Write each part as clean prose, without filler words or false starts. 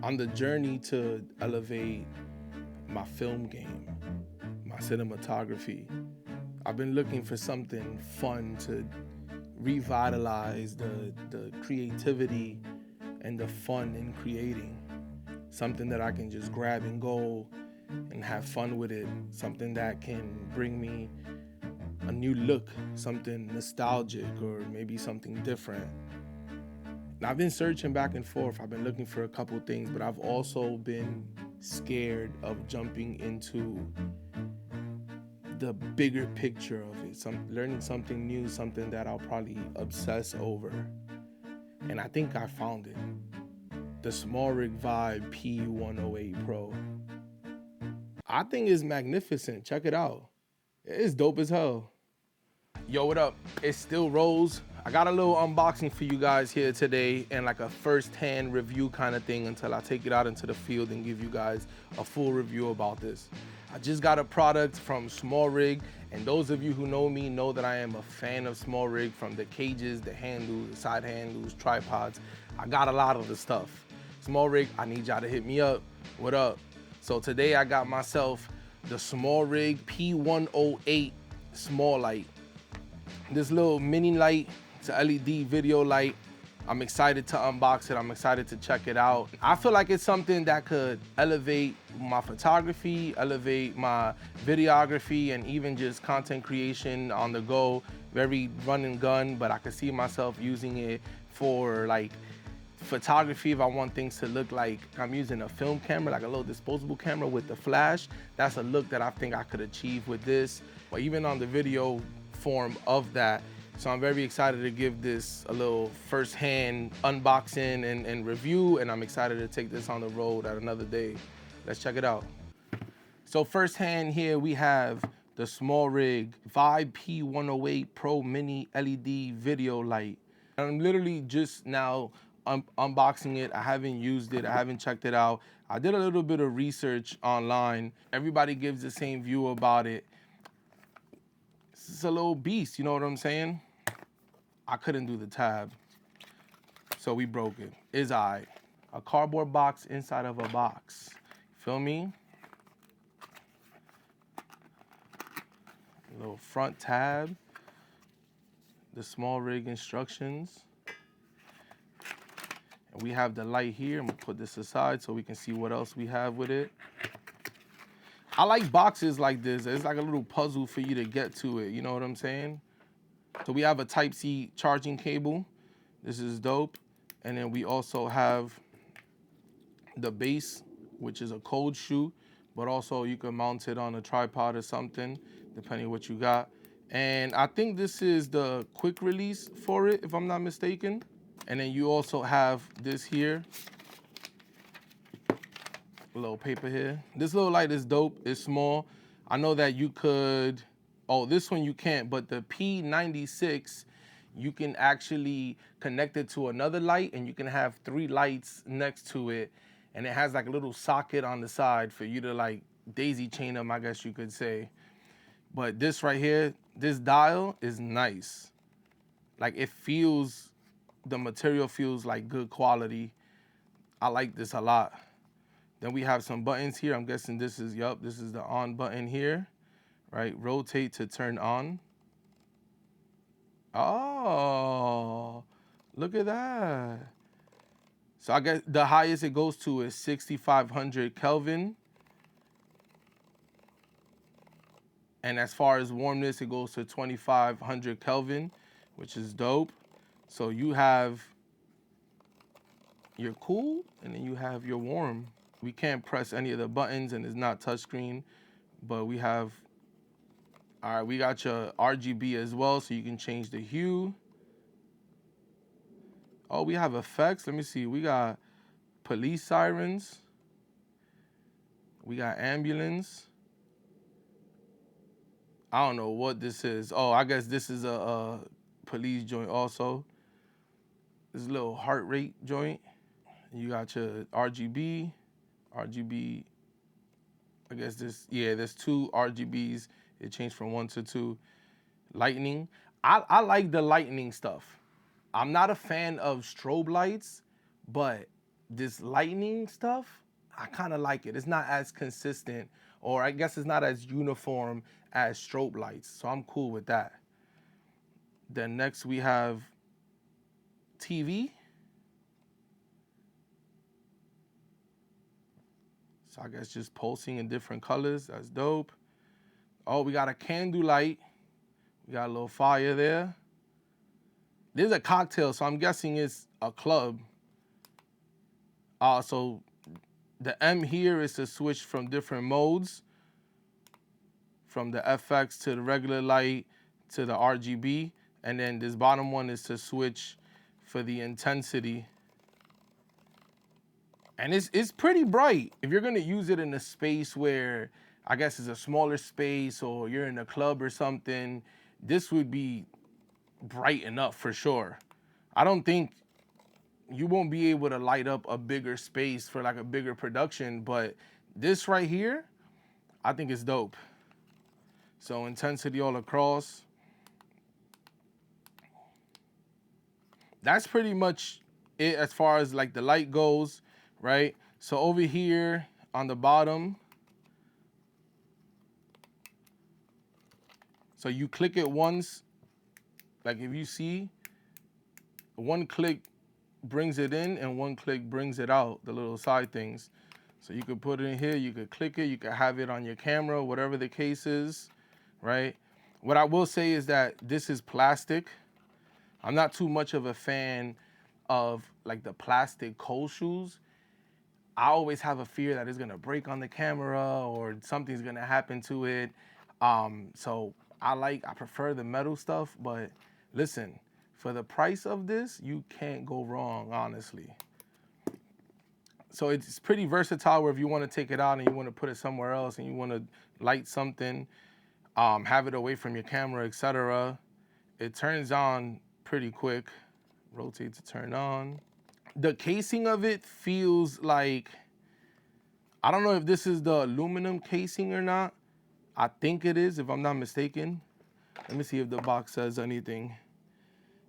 On the journey to elevate my film game, my cinematography, I've been looking for something fun to revitalize the creativity and the fun in creating. Something that I can just grab and go and have fun with it. Something that can bring me a new look, something nostalgic, or maybe something different. And I've been searching back and forth. I've been looking for a couple things, but I've also been scared of jumping into the bigger picture of it. Learning something new, something that I'll probably obsess over. And I think I found it. The Small Rig Vibe P108 Pro. I think it's magnificent. Check it out. It's dope as hell. Yo, what up? It's still Rose. I got a little unboxing for you guys here today and like a first-hand review kind of thing until I take it out into the field and give you guys a full review about this. I just got a product from Small Rig, and those of you who know me know that I am a fan of Small Rig, from the cages, the handles, the side handles, tripods. I got a lot of the stuff. Small Rig, I need y'all to hit me up. What up? So today I got myself the Small Rig P108 Small Light. This little mini light, it's a LED video light. I'm excited to unbox it. I'm excited to check it out. I feel like it's something that could elevate my photography, elevate my videography, and even just content creation on the go. Very run and gun, but I could see myself using it for like photography if I want things to look like I'm using a film camera, like a little disposable camera with the flash. That's a look that I think I could achieve with this, or even on the video form of that. So I'm very excited to give this a little first-hand unboxing and review, and I'm excited to take this on the road at another day. Let's check it out. So firsthand here we have the Small Rig Vibe P108 Pro Mini LED Video Light. I'm literally just now unboxing it. I haven't used it. I haven't checked it out. I did a little bit of research online. Everybody gives the same view about it. It's a little beast, you know what I'm saying? I couldn't do the tab, so we broke it. It's all right. A cardboard box inside of a box. Feel me? A little front tab. The Small Rig instructions. And we have the light here. I'm gonna put this aside so we can see what else we have with it. I like boxes like this. It's like a little puzzle for you to get to it, you know what I'm saying? So we have a Type-C charging cable. This is dope. And then we also have the base, which is a cold shoe, but also you can mount it on a tripod or something, depending on what you got. And I think this is the quick release for it, if I'm not mistaken. And then you also have this here, a little paper here. This little light is dope, it's small. I know that you could, oh, this one you can't, but the P96, you can actually connect it to another light and you can have 3 lights next to it. And it has like a little socket on the side for you to like daisy chain them, I guess you could say. But this right here, this dial is nice. Like it feels, the material feels like good quality. I like this a lot. Then we have some buttons here. I'm guessing this is, yup, this is the on button here, right? Rotate to turn on. Oh, look at that. So I guess the highest it goes to is 6,500 Kelvin. And as far as warmness, it goes to 2,500 Kelvin, which is dope. So you have your cool and then you have your warm. We can't press any of the buttons and it's not touchscreen, but we have, all right, we got your RGB as well, so you can change the hue. Oh, we have effects. Let me see. We got police sirens. We got ambulance. I don't know what this is. Oh, I guess this is a police joint also. This little heart rate joint. You got your RGB. RGB, I guess this, yeah, there's 2 RGBs. It changed from 1 to 2. Lightning. I like the lightning stuff. I'm not a fan of strobe lights, but this lightning stuff, I kind of like it. It's not as consistent, or I guess it's not as uniform as strobe lights. So I'm cool with that. Then next we have TV. So I guess just pulsing in different colors. That's dope. Oh, we got a candle light. We got a little fire there. There's a cocktail, so I'm guessing it's a club. So the M here is to switch from different modes, from the FX to the regular light to the RGB. And then this bottom one is to switch for the intensity. And it's pretty bright. If you're gonna use it in a space where I guess it's a smaller space or you're in a club or something, this would be bright enough for sure. I don't think you won't be able to light up a bigger space for like a bigger production, but this right here, I think it's dope. So intensity all across. That's pretty much it as far as like the light goes, right? So over here on the bottom, so you click it once, like if you see, one click brings it in and one click brings it out, the little side things. So you could put it in here, you could click it, you could have it on your camera, whatever the case is, right? What I will say is that this is plastic. I'm not too much of a fan of like the plastic cold shoes. I always have a fear that it's gonna break on the camera or something's gonna happen to it. So I prefer the metal stuff, but listen, for the price of this, you can't go wrong, honestly. So it's pretty versatile where if you wanna take it out and you wanna put it somewhere else and you wanna light something, have it away from your camera, etc. It turns on pretty quick. Rotate to turn on. The casing of it feels like, I don't know if this is the aluminum casing or not. I think it is, if I'm not mistaken. Let me see if the box says anything.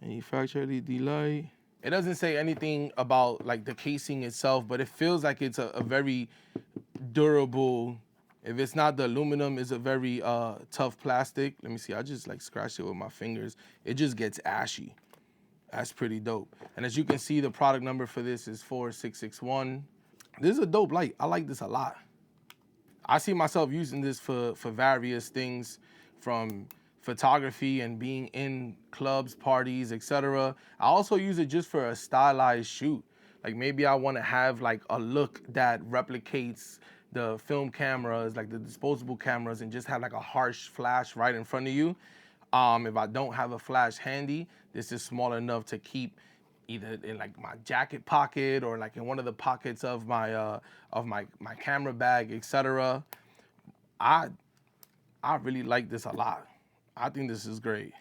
Manufacturer LED light. It doesn't say anything about like the casing itself, but it feels like it's a very durable. If it's not the aluminum, it's a very tough plastic. Let me see, I just like scratched it with my fingers. It just gets ashy. That's pretty dope. And as you can see, the product number for this is 4661. This is a dope light. I like this a lot. I see myself using this for various things, from photography and being in clubs, parties, etc. I also use it just for a stylized shoot. Like maybe I want to have like a look that replicates the film cameras, like the disposable cameras, and just have like a harsh flash right in front of you. If I don't have a flash handy, this is small enough to keep either in like my jacket pocket or like in one of the pockets of my my camera bag, etc. I really like this a lot. I think this is great.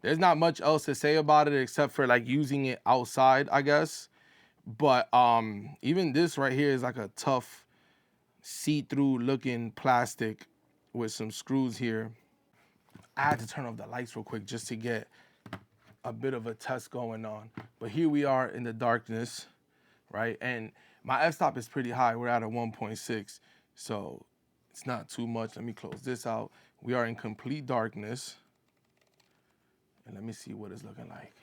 There's not much else to say about it except for like using it outside, I guess. But even this right here is like a tough see-through looking plastic with some screws here. I had to turn off the lights real quick just to get a bit of a test going on. But here we are in the darkness, right? And my f-stop is pretty high. We're at a 1.6, so it's not too much. Let me close this out. We are in complete darkness. And let me see what it's looking like.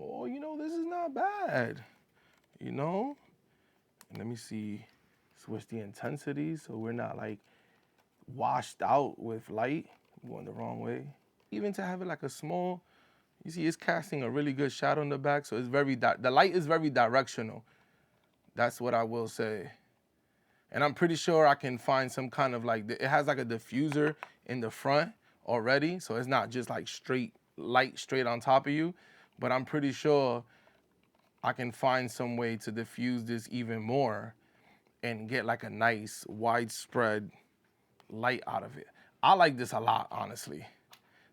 Oh, you know, this is not bad, you know? And let me see, switch the intensity so we're not like washed out with light. I'm going the wrong way. Even to have it like a small, you see it's casting a really good shadow in the back, so it's very, the light is very directional. That's what I will say. And I'm pretty sure I can find some kind of like, it has like a diffuser in the front already, so it's not just like straight light straight on top of you, but I'm pretty sure I can find some way to diffuse this even more and get like a nice widespread light out of it. I like this a lot, honestly.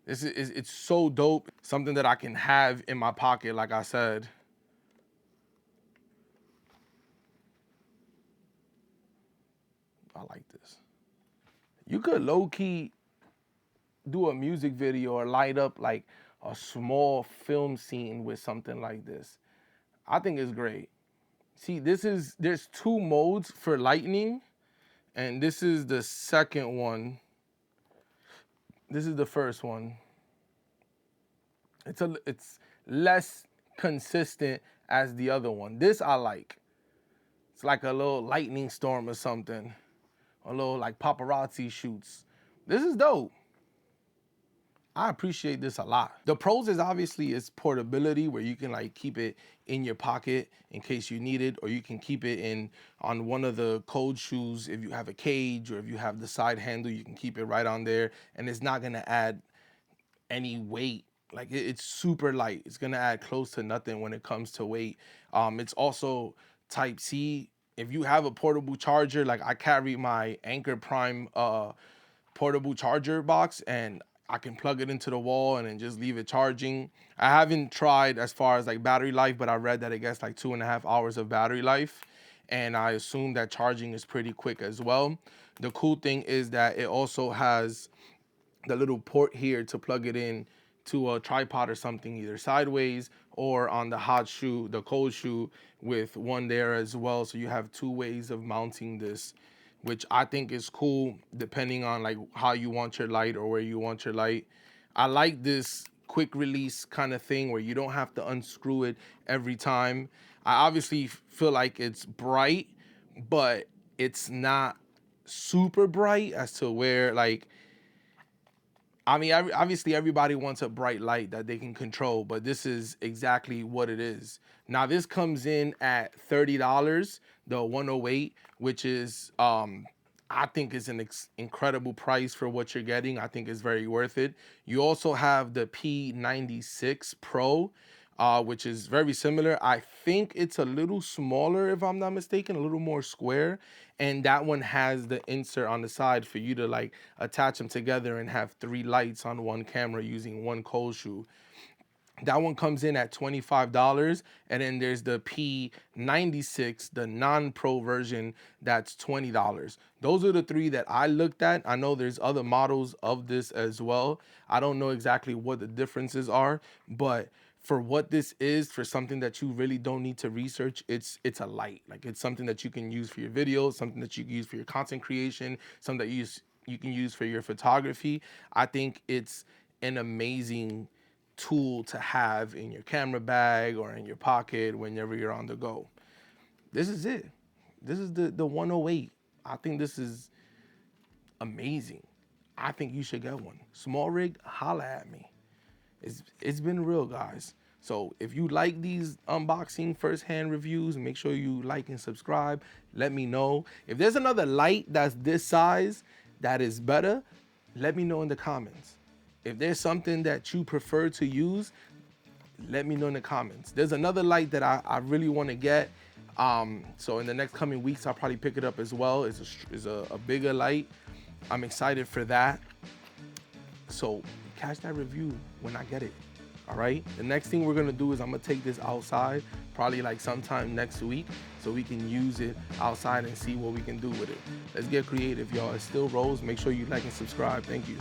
It's so dope. Something that I can have in my pocket, like I said. I like this. You could low-key do a music video or light up like a small film scene with something like this. I think it's great. See, there's 2 modes for lightning, and this is the second one. This is the first one. It's less consistent as the other one. This I like. It's like a little lightning storm or something. A little like paparazzi shoots. This is dope. I appreciate this a lot. The pros is obviously its portability, where you can like keep it in your pocket in case you need it, or you can keep it in on one of the cold shoes if you have a cage, or if you have the side handle, you can keep it right on there, and it's not gonna add any weight. Like it's super light. It's gonna add close to nothing when it comes to weight. It's also type C. If you have a portable charger, like I carry my Anchor Prime portable charger box, and I can plug it into the wall and then just leave it charging. I haven't tried as far as like battery life, but I read that it gets like 2.5 hours of battery life, and I assume that charging is pretty quick as well. The cool thing is that it also has the little port here to plug it in to a tripod or something, either sideways or on the hot shoe, the cold shoe, with one there as well. So you have 2 ways of mounting this, which I think is cool depending on like how you want your light or where you want your light. I like this quick release kind of thing where you don't have to unscrew it every time. I obviously feel like it's bright, but it's not super bright as to where like, I mean, obviously everybody wants a bright light that they can control, but this is exactly what it is. Now this comes in at $30, the 108, which is, I think is an incredible price for what you're getting. I think it's very worth it. You also have the P96 Pro, which is very similar. I think it's a little smaller, if I'm not mistaken, a little more square. And that one has the insert on the side for you to like attach them together and have 3 lights on one camera using one cold shoe. That one comes in at $25. And then there's the P96, the non-pro version, that's $20. Those are the 3 that I looked at. I know there's other models of this as well. I don't know exactly what the differences are, but for what this is, for something that you really don't need to research, it's a light. Like it's something that you can use for your videos, something that you can use for your content creation, something that you can use for your photography. I think it's an amazing tool to have in your camera bag or in your pocket whenever you're on the go. This is it. This is the 108. I think this is amazing. I think you should get one. Small rig, holla at me. It's been real, guys. So if you like these unboxing first-hand reviews, make sure you like and subscribe. Let me know. If there's another light that's this size that is better, let me know in the comments. If there's something that you prefer to use, let me know in the comments. There's another light that I really want to get. So in the next coming weeks, I'll probably pick it up as well. It's a bigger light. I'm excited for that. So catch that review when I get it. All right. The next thing we're going to do is I'm going to take this outside, probably like sometime next week, so we can use it outside and see what we can do with it. Let's get creative, y'all. It's still Rose. Make sure you like and subscribe. Thank you.